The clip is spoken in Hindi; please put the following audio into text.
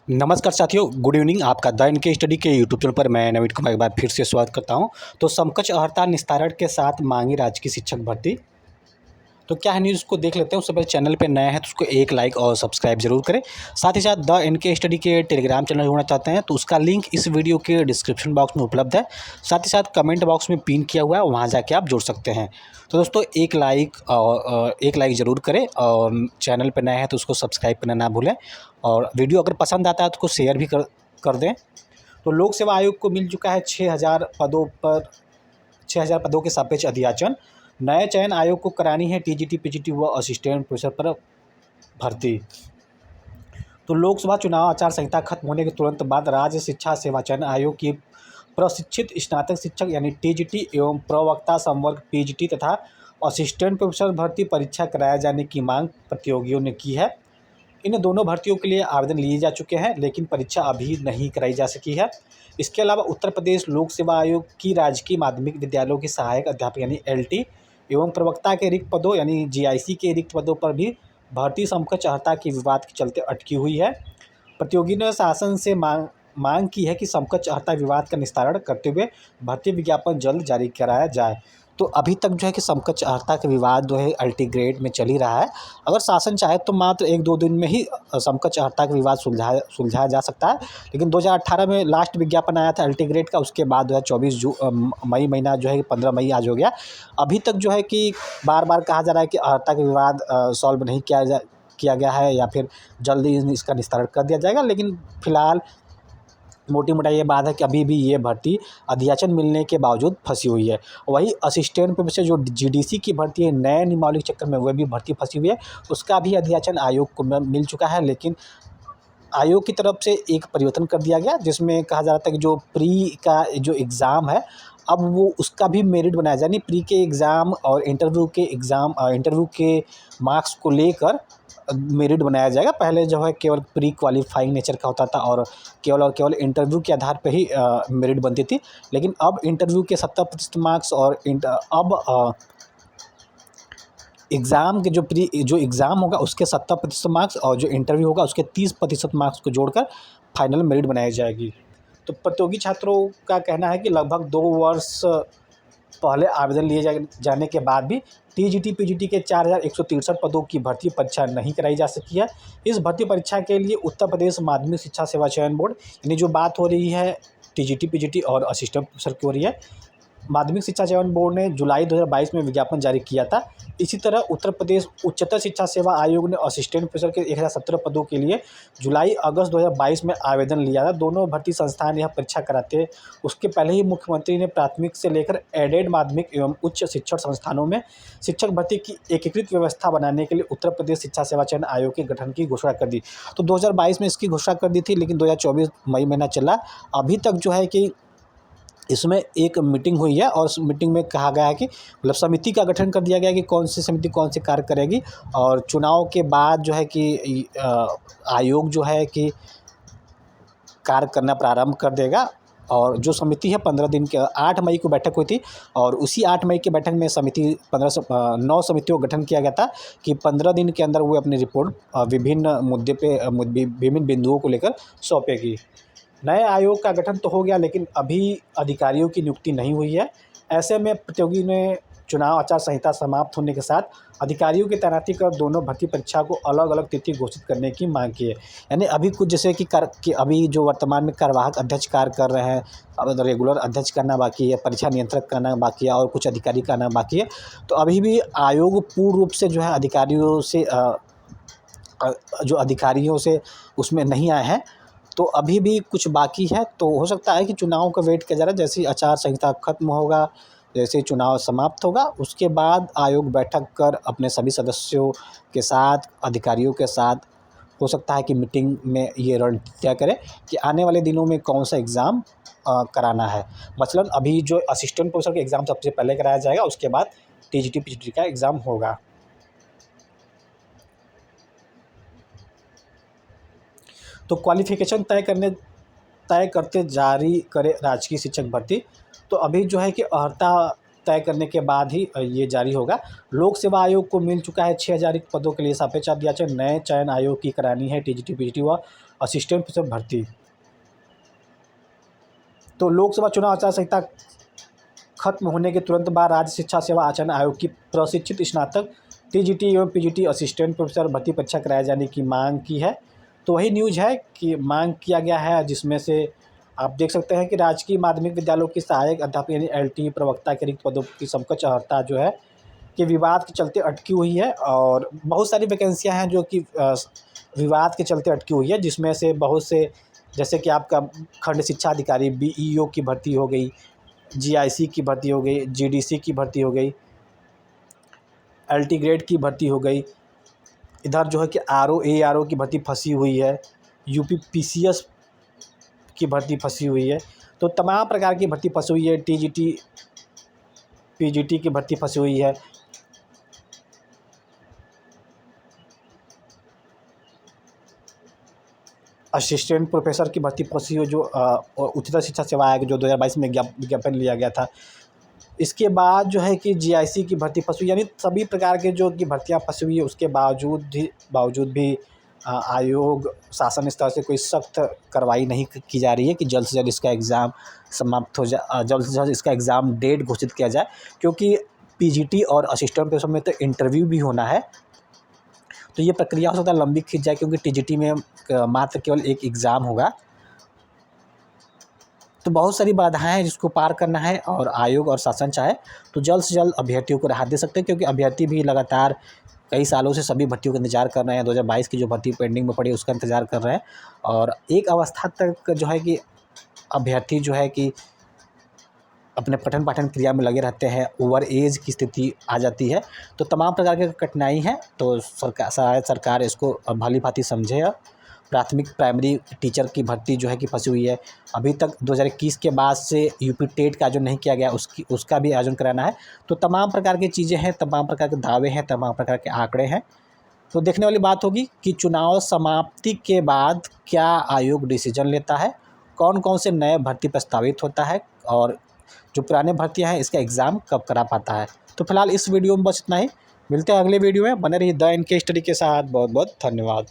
नमस्कार साथियों, गुड इवनिंग। आपका द इनके स्टडी के यूट्यूब चैनल पर मैं नवीन कुमार एक बार फिर से स्वागत करता हूं। तो समकक्ष अर्हता निस्तारण के साथ मांगी राजकीय शिक्षक भर्ती। तो क्या है न्यूज़ को देख लेते हैं। उससे पहले चैनल पे नया है तो उसको एक लाइक और सब्सक्राइब जरूर करें। साथ ही साथ द इनके स्टडी के टेलीग्राम चैनल जोड़ना चाहते हैं तो उसका लिंक इस वीडियो के डिस्क्रिप्शन बॉक्स में उपलब्ध है। साथ ही साथ कमेंट बॉक्स में पिन किया हुआ है, वहाँ जाके आप जुड़ सकते हैं। तो दोस्तों एक लाइक ज़रूर करें और चैनल पर नया है तो उसको सब्सक्राइब करना ना भूलें। और वीडियो अगर पसंद आता है तो उसको शेयर भी कर दें। तो लोक सेवा आयोग को मिल चुका है 6,000 पदों के सापेक्ष अधियाचन। नए चयन आयोग को करानी है टीजीटी, पीजीटी व असिस्टेंट प्रोफेसर पर भर्ती। तो लोकसभा चुनाव आचार संहिता खत्म होने के तुरंत बाद राज्य शिक्षा सेवा चयन आयोग की प्रशिक्षित स्नातक शिक्षक यानी टीजीटी एवं प्रवक्ता संवर्ग पीजीटी तथा असिस्टेंट प्रोफेसर भर्ती परीक्षा कराए जाने की मांग प्रतियोगियों ने की है। इन दोनों भर्तियों के लिए आवेदन लिए जा चुके हैं, लेकिन परीक्षा अभी नहीं कराई जा सकी है। इसके अलावा उत्तर प्रदेश लोक सेवा आयोग की राजकीय माध्यमिक विद्यालयों की सहायक अध्यापक यानी एलटी एवं प्रवक्ता के रिक्त पदों यानी जीआईसी के रिक्त पदों पर भी भर्ती समकक्ष अर्हता के विवाद के चलते अटकी हुई है। प्रतियोगियों ने शासन से मांग की है कि समकक्ष अर्हता विवाद का निस्तारण करते हुए भर्ती विज्ञापन जल्द जारी कराया जाए। तो अभी तक जो है कि समकक्ष अर्हता का विवाद जो है अल्टीग्रेड में चल ही रहा है। अगर शासन चाहे तो मात्र 1-2 दिन में ही समकक्ष अर्हता का विवाद सुलझाया जा सकता है। लेकिन 2018 में लास्ट विज्ञापन आया था अल्टीग्रेड का, उसके बाद 2024 मई महीना जो है 15 मई आज हो गया। अभी तक जो है कि बार बार कहा जा रहा है कि अर्हता का विवाद सॉल्व नहीं किया गया है या फिर जल्दी इसका निस्तारण कर दिया जाएगा। लेकिन फिलहाल मोटी मोटा ये बात है कि अभी भी ये भर्ती अधियाचन मिलने के बावजूद फंसी हुई है। वही असिस्टेंट प्रोफेसर जो जीडीसी की भर्ती है नए नियमावली के चक्कर में, वह भी भर्ती फंसी हुई है। उसका भी अधियाचन आयोग को मिल चुका है, लेकिन आयोग की तरफ से एक परिवर्तन कर दिया गया जिसमें कहा जा रहा था कि जो प्री का जो एग्ज़ाम है अब वो उसका भी मेरिट बनाया जाए। यानी प्री के एग्ज़ाम और इंटरव्यू के मार्क्स को लेकर मेरिट बनाया जाएगा। पहले जो है केवल प्री क्वालिफाइंग नेचर का होता था और केवल इंटरव्यू के आधार पर ही मेरिट बनती थी। लेकिन अब इंटरव्यू के 70% मार्क्स और एग्ज़ाम के जो एग्ज़ाम होगा उसके 70% मार्क्स और जो इंटरव्यू होगा उसके 30% मार्क्स को जोड़कर फाइनल मेरिट बनाई जाएगी। तो प्रतियोगी छात्रों का कहना है कि लगभग 2 वर्ष पहले आवेदन लिए जाने के बाद भी टीजीटी पीजीटी के 4,163 पदों की भर्ती परीक्षा नहीं कराई जा सकी है। इस भर्ती परीक्षा के लिए उत्तर प्रदेश माध्यमिक शिक्षा सेवा चयन बोर्ड यानी जो बात हो रही है टीजीटी पीजीटी और असिस्टेंट प्रोफेसर की हो रही है, माध्यमिक शिक्षा चयन बोर्ड ने जुलाई 2022 में विज्ञापन जारी किया था। इसी तरह उत्तर प्रदेश उच्चतर शिक्षा सेवा आयोग ने असिस्टेंट प्रोफेसर के 1017 पदों के लिए जुलाई-अगस्त 2022 में आवेदन लिया था। दोनों भर्ती संस्थान यह परीक्षा कराते उसके पहले ही मुख्यमंत्री ने प्राथमिक से लेकर एडेड माध्यमिक एवं उच्च शिक्षण संस्थानों में शिक्षक भर्ती की एकीकृत व्यवस्था बनाने के लिए उत्तर प्रदेश शिक्षा सेवा चयन आयोग के गठन की घोषणा कर दी। तो 2022 में इसकी घोषणा कर दी थी, लेकिन 2024 मई महीना चला। अभी तक जो है कि इसमें एक मीटिंग हुई है और उस मीटिंग में कहा गया है कि मतलब समिति का गठन कर दिया गया है कि कौन सी समिति कौन से कार्य करेगी। और चुनाव के बाद जो है कि आयोग जो है कि कार्य करना प्रारंभ कर देगा। और जो समिति है 15 दिन के 8 मई को बैठक हुई थी और उसी 8 मई की बैठक में 9 समितियों का गठन किया गया था कि 15 दिन के अंदर वो अपनी रिपोर्ट विभिन्न बिंदुओं को लेकर सौंपेगी। नए आयोग का गठन तो हो गया, लेकिन अभी अधिकारियों की नियुक्ति नहीं हुई है। ऐसे में प्रतियोगी ने चुनाव आचार संहिता समाप्त होने के साथ अधिकारियों की तैनाती कर दोनों भर्ती परीक्षा को अलग अलग तिथि घोषित करने की मांग की है। यानी अभी कुछ जैसे कि अभी जो वर्तमान में कार्यवाहक अध्यक्ष कार्य कर रहे हैं, अब रेगुलर अध्यक्ष करना बाकी है, परीक्षा नियंत्रक करना बाकी है और कुछ अधिकारी करना बाकी है। तो अभी भी आयोग पूर्ण रूप से जो है अधिकारियों से उसमें नहीं आए हैं। तो अभी भी कुछ बाकी है। तो हो सकता है कि चुनाव का वेट किया जा रहा है। जैसे आचार संहिता खत्म होगा, जैसे चुनाव समाप्त होगा, उसके बाद आयोग बैठक कर अपने सभी सदस्यों के साथ, अधिकारियों के साथ हो सकता है कि मीटिंग में ये रणनीति करे कि आने वाले दिनों में कौन सा एग्ज़ाम कराना है। मसलन अभी जो असिस्टेंट प्रोफेसर का एग्ज़ाम सबसे पहले कराया जाएगा, उसके बाद टीजीटी पीजीटी का एग्ज़ाम होगा। तो क्वालिफ़िकेशन तय करते जारी करे राजकीय शिक्षक भर्ती। तो अभी जो है कि अर्हता तय करने के बाद ही ये जारी होगा। लोक सेवा आयोग को मिल चुका है 6000 रिक्त पदों के लिए सापेक्ष अध्याचन। नए चयन आयोग की करानी है टीजीटी पीजीटी व असिस्टेंट प्रोफेसर भर्ती। तो लोकसभा चुनाव आचार संहिता खत्म होने के तुरंत बाद राज्य शिक्षा सेवा आचरण आयोग की प्रशिक्षित स्नातक टीजीटी एवं पीजीटी असिस्टेंट प्रोफेसर भर्ती परीक्षा कराए जाने की मांग की है। तो वही न्यूज़ है कि मांग किया गया है, जिसमें से आप देख सकते हैं कि राजकीय माध्यमिक विद्यालयों की सहायक अध्यापक यानी एलटी प्रवक्ता के रिक्त पदों की समकक्ष अर्हता जो है कि विवाद के चलते अटकी हुई है। और बहुत सारी वैकेंसियां हैं जो कि विवाद के चलते अटकी हुई है, जिसमें से बहुत से, जैसे कि आपका खंड शिक्षा अधिकारी बीईओ की भर्ती हो गई, जीआईसी की भर्ती हो गई, जीडीसी की भर्ती हो गई, एलटी ग्रेड की भर्ती हो गई। इधर जो है कि आरओ की भर्ती फंसी हुई है, यूपी पीसीएस की भर्ती फंसी हुई है। तो तमाम प्रकार की भर्ती फंसी हुई है, टीजीटी पीजीटी की भर्ती फंसी हुई है। असिस्टेंट प्रोफेसर की भर्ती फंसी हुई, जो उच्चतर शिक्षा सेवा आयोग जो 2022 में विज्ञापन लिया गया था। इसके बाद जो है कि जीआईसी की भर्ती फंसी हुई, यानी सभी प्रकार के जो कि भर्तियाँ फंसी हुई है। उसके बावजूद भी आयोग शासन स्तर से कोई सख्त कार्रवाई नहीं की जा रही है कि जल्द से जल्द इसका एग्ज़ाम समाप्त हो जाए, जल्द से जल्द इसका एग्ज़ाम डेट घोषित किया जाए। क्योंकि पीजीटी और असिस्टेंट प्रोफेसर में तो इंटरव्यू भी होना है, तो ये प्रक्रिया हो सकता है लंबी खिंच जाए, क्योंकि टीजीटी में मात्र केवल एक एग्ज़ाम होगा। तो बहुत सारी बाधाएं हैं जिसको पार करना है, और आयोग और शासन चाहे तो जल्द से जल्द अभ्यर्थियों को राहत दे सकते हैं, क्योंकि अभ्यर्थी भी लगातार कई सालों से सभी भर्तियों का इंतजार कर रहे हैं। 2022 की जो भर्ती पेंडिंग में पड़ी उसका इंतजार कर रहे हैं, और एक अवस्था तक जो है कि अभ्यर्थी जो है कि अपने पठन पाठन क्रिया में लगे रहते हैं, ओवर एज की स्थिति आ जाती है। तो तमाम प्रकार की कठिनाई है, तो सरकार इसको भली भांति समझे। प्राथमिक प्राइमरी टीचर की भर्ती जो है कि फंसी हुई है। अभी तक 2021 के बाद से यूपी टेट का जो नहीं किया गया उसका भी आयोजन कराना है। तो तमाम प्रकार की चीज़ें हैं, तमाम प्रकार के दावे हैं, तमाम प्रकार के आंकड़े हैं। तो देखने वाली बात होगी कि चुनाव समाप्ति के बाद क्या आयोग डिसीजन लेता है, कौन कौन से नए भर्ती प्रस्तावित होता है, और जो पुराने भर्तियाँ हैं इसका एग्ज़ाम कब करा पाता है। तो फिलहाल इस वीडियो में बस इतना ही। मिलते हैं अगले वीडियो में। बने रहिए द इनके स्टडी के साथ। बहुत बहुत धन्यवाद।